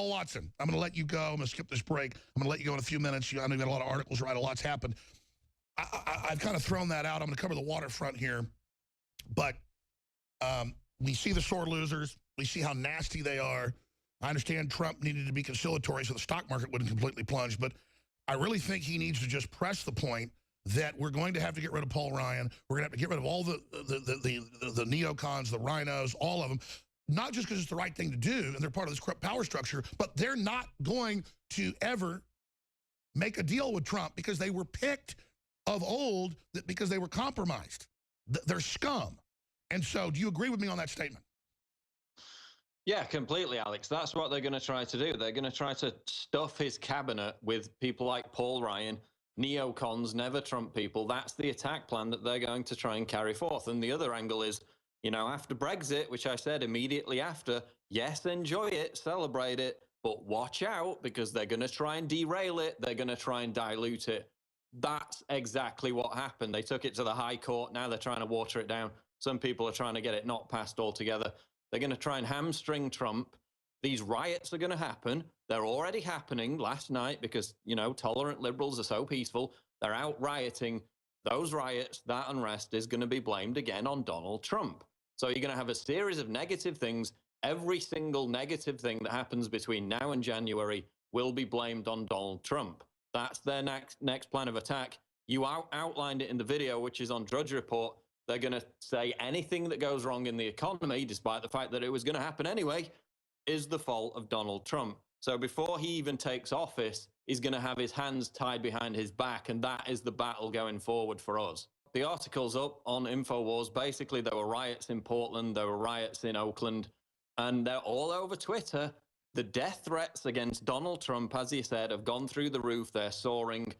Paul Watson, I'm going to let you go. I'm going to skip this break. I'm going to let you go in a few minutes. I know you got a lot of articles to write. A lot's happened. I've kind of thrown that out. I'm going to cover the waterfront here. But we see the sore losers. We see how nasty they are. I understand Trump needed to be conciliatory so the stock market wouldn't completely plunge. But I really think he needs to just press the point that we're going to have to get rid of Paul Ryan. We're going to have to get rid of all the neocons, the rhinos, all of them. Not just because it's the right thing to do and they're part of this corrupt power structure, but they're not going to ever make a deal with Trump because they were picked of old because they were compromised. They're scum. And so do you agree with me on that statement? Yeah, completely, Alex. That's what they're going to try to do. They're going to try to stuff his cabinet with people like Paul Ryan, neocons, never Trump people. That's the attack plan that they're going to try and carry forth. And the other angle is, you know, after Brexit, which I said immediately after, yes, enjoy it, celebrate it, but watch out because they're going to try and derail it. They're going to try and dilute it. That's exactly what happened. They took it to the High Court. Now they're trying to water it down. Some people are trying to get it not passed altogether. They're going to try and hamstring Trump. These riots are going to happen. They're already happening last night because, you know, tolerant liberals are so peaceful. They're out rioting. Those riots, that unrest is going to be blamed again on Donald Trump. So you're going to have a series of negative things. Every single negative thing that happens between now and January will be blamed on Donald Trump. That's their next plan of attack. You outlined it in the video, which is on Drudge Report. They're going to say anything that goes wrong in the economy, despite the fact that it was going to happen anyway, is the fault of Donald Trump. So before he even takes office, he's going to have his hands tied behind his back, and that is the battle going forward for us. The article's up on InfoWars. Basically, there were riots in Portland, there were riots in Oakland, and they're all over Twitter. The death threats against Donald Trump, as he said, have gone through the roof. They're soaring.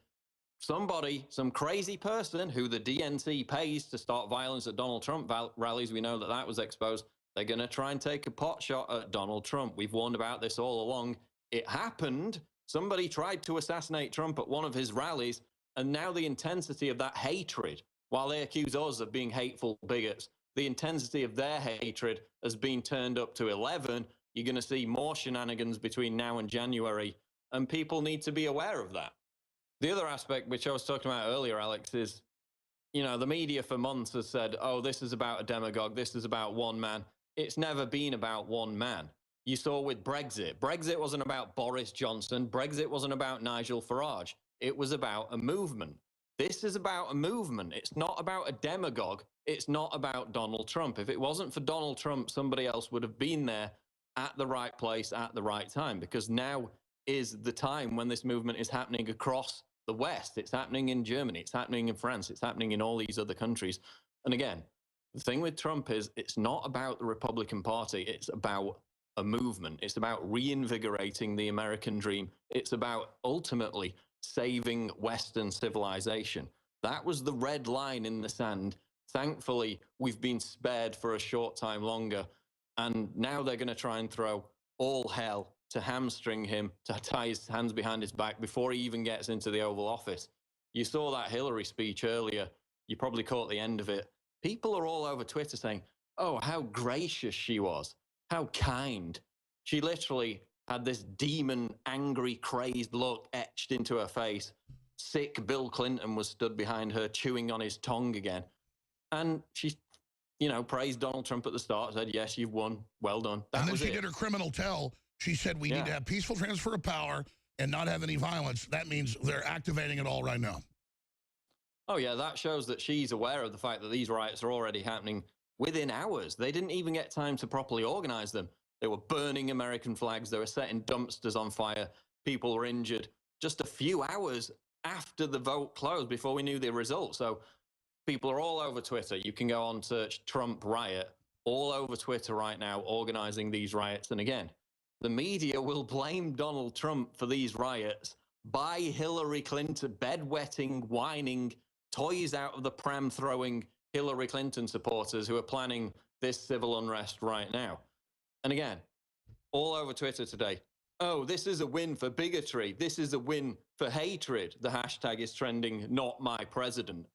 Somebody, some crazy person who the DNC pays to start violence at Donald Trump rallies, we know that that was exposed. They're going to try and take a pot shot at Donald Trump. We've warned about this all along. It happened. Somebody tried to assassinate Trump at one of his rallies, and now the intensity of that hatred, while they accuse us of being hateful bigots, the intensity of their hatred has been turned up to 11. You're going to see more shenanigans between now and January, and people need to be aware of that. The other aspect, which I was talking about earlier, Alex, is, you know, the media for months has said, oh, this is about a demagogue, this is about one man. It's never been about one man. You saw with Brexit. Brexit wasn't about Boris Johnson. Brexit wasn't about Nigel Farage. It was about a movement. This is about a movement. It's not about a demagogue. It's not about Donald Trump. If it wasn't for Donald Trump, somebody else would have been there at the right place at the right time, because now is the time when this movement is happening across the West. It's happening in Germany. It's happening in France. It's happening in all these other countries. And again, the thing with Trump is it's not about the Republican Party. It's about a movement. It's about reinvigorating the American dream. It's about ultimately saving Western civilization. That was the red line in the sand. Thankfully, we've been spared for a short time longer. And now they're going to try and throw all hell to hamstring him, to tie his hands behind his back before he even gets into the Oval Office. You saw that Hillary speech earlier. You probably caught the end of it. People are all over Twitter saying, oh, how gracious she was, how kind. She literally had this demon, angry, crazed look etched into her face. Sick Bill Clinton was stood behind her, chewing on his tongue again. And she, you know, praised Donald Trump at the start, said, yes, you've won, well done. And then she did her criminal tell. She said we need to have peaceful transfer of power and not have any violence. That means they're activating it all right now. Oh, yeah, that shows that she's aware of the fact that these riots are already happening within hours. They didn't even get time to properly organize them. They were burning American flags. They were setting dumpsters on fire. People were injured just a few hours after the vote closed, before we knew the result. So people are all over Twitter. You can go on, search Trump riot, all over Twitter right now, organizing these riots. And again, the media will blame Donald Trump for these riots by Hillary Clinton, bedwetting, whining, toys out of the pram throwing Hillary Clinton supporters who are planning this civil unrest right now. And again, all over Twitter today, oh, this is a win for bigotry. This is a win for hatred. The hashtag is trending, not my president.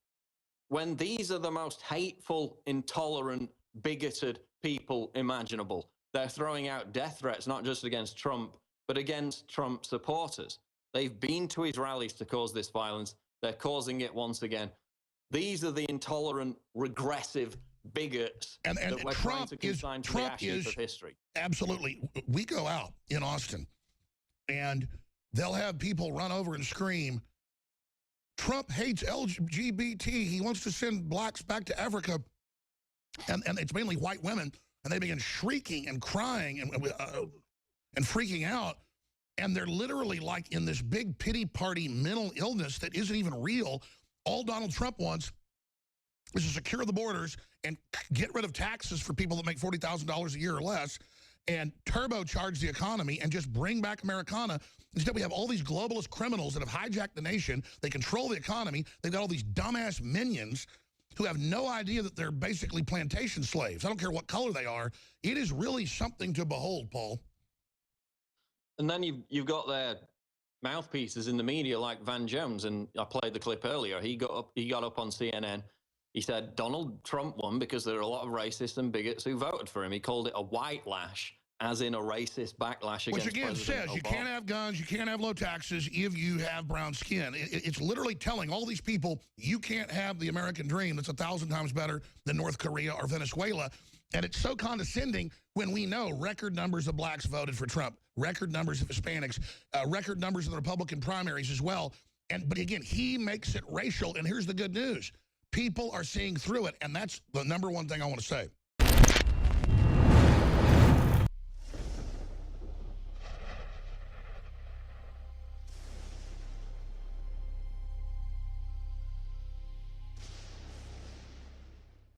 When these are the most hateful, intolerant, bigoted people imaginable. They're throwing out death threats, not just against Trump, but against Trump supporters. They've been to his rallies to cause this violence. They're causing it once again. These are the intolerant, regressive bigots and that we're trying to consign to the ash heap of history. Absolutely. We go out in Austin, and they'll have people run over and scream, Trump hates LGBT. He wants to send blacks back to Africa. And it's mainly white women. And they begin shrieking and crying and freaking out. And they're literally like in this big pity party mental illness that isn't even real. All Donald Trump wants is to secure the borders and get rid of taxes for people that make $40,000 a year or less and turbocharge the economy and just bring back Americana. Instead, we have all these globalist criminals that have hijacked the nation. They control the economy. They've got all these dumbass minions who have no idea that they're basically plantation slaves. I don't care what color they are. It is really something to behold, Paul. And then you've got their mouthpieces in the media like Van Jones, and I played the clip earlier. He got up on CNN. He said Donald Trump won because there are a lot of racists and bigots who voted for him. He called it a white lash, as in a racist backlash against Which again President says you Obama. can't have guns, you can't have low taxes if you have brown skin. It's literally telling all these people you can't have the American dream that's 1,000 times better than North Korea or Venezuela. And it's so condescending when we know record numbers of blacks voted for Trump, record numbers of Hispanics, record numbers of the Republican primaries as well. But again, he makes it racial. And here's the good news. People are seeing through it. And that's the number one thing I want to say.